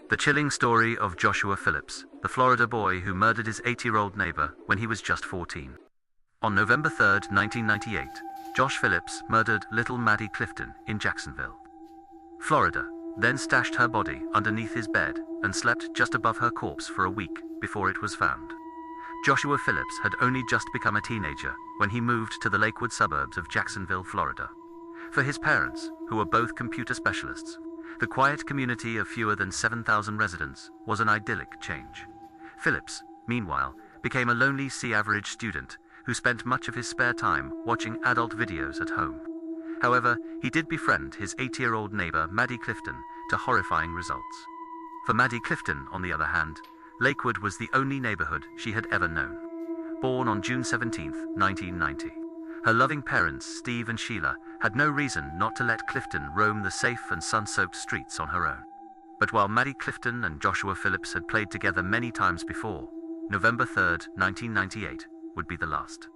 The chilling story of Joshua Phillips, the Florida boy who murdered his 8-year-old neighbor when he was just 14. On November 3, 1998, Josh Phillips murdered little Maddie Clifton in Jacksonville, Florida, then stashed her body underneath his bed and slept just above her corpse for a week before it was found. Joshua Phillips had only just become a teenager when he moved to the Lakewood suburbs of Jacksonville, Florida. For his parents, who were both computer specialists, the quiet community of fewer than 7,000 residents was an idyllic change. Phillips, meanwhile, became a lonely C-average student who spent much of his spare time watching adult videos at home. However, he did befriend his 8-year-old neighbor Maddie Clifton to horrifying results. For Maddie Clifton, on the other hand, Lakewood was the only neighborhood she had ever known. Born on June 17, 1990, her loving parents, Steve and Sheila, had no reason not to let Clifton roam the safe and sun-soaked streets on her own. But while Maddie Clifton and Joshua Phillips had played together many times before, November 3, 1998, would be the last.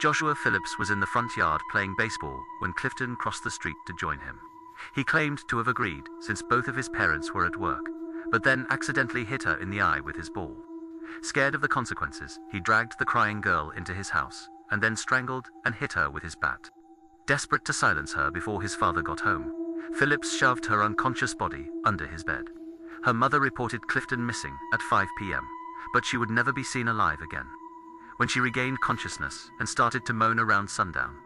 Joshua Phillips was in the front yard playing baseball when Clifton crossed the street to join him. He claimed to have agreed since both of his parents were at work, but then accidentally hit her in the eye with his ball. Scared of the consequences, he dragged the crying girl into his house and then strangled and hit her with his bat. Desperate to silence her before his father got home, Phillips shoved her unconscious body under his bed. Her mother reported Clifton missing at 5 p.m., but she would never be seen alive again. When she regained consciousness and started to moan around sundown,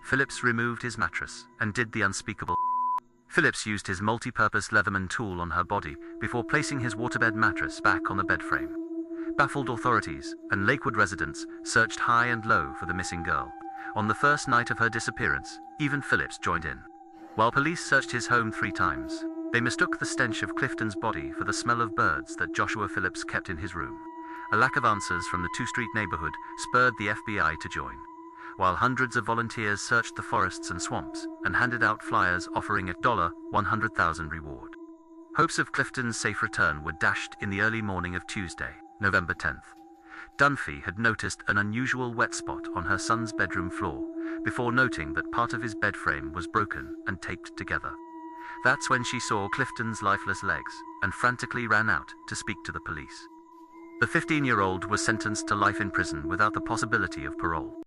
Phillips removed his mattress and did the unspeakable. Phillips used his multi-purpose Leatherman tool on her body before placing his waterbed mattress back on the bed frame. Baffled authorities and Lakewood residents searched high and low for the missing girl. On the first night of her disappearance, even Phillips joined in. While police searched his home 3 times, they mistook the stench of Clifton's body for the smell of birds that Joshua Phillips kept in his room. A lack of answers from the two-street neighborhood spurred the FBI to join, while hundreds of volunteers searched the forests and swamps and handed out flyers offering a $100,000 reward. Hopes of Clifton's safe return were dashed in the early morning of Tuesday, November 10th. Dunphy had noticed an unusual wet spot on her son's bedroom floor before noting that part of his bed frame was broken and taped together. That's when she saw Clifton's lifeless legs and frantically ran out to speak to the police. The 15-year-old was sentenced to life in prison without the possibility of parole.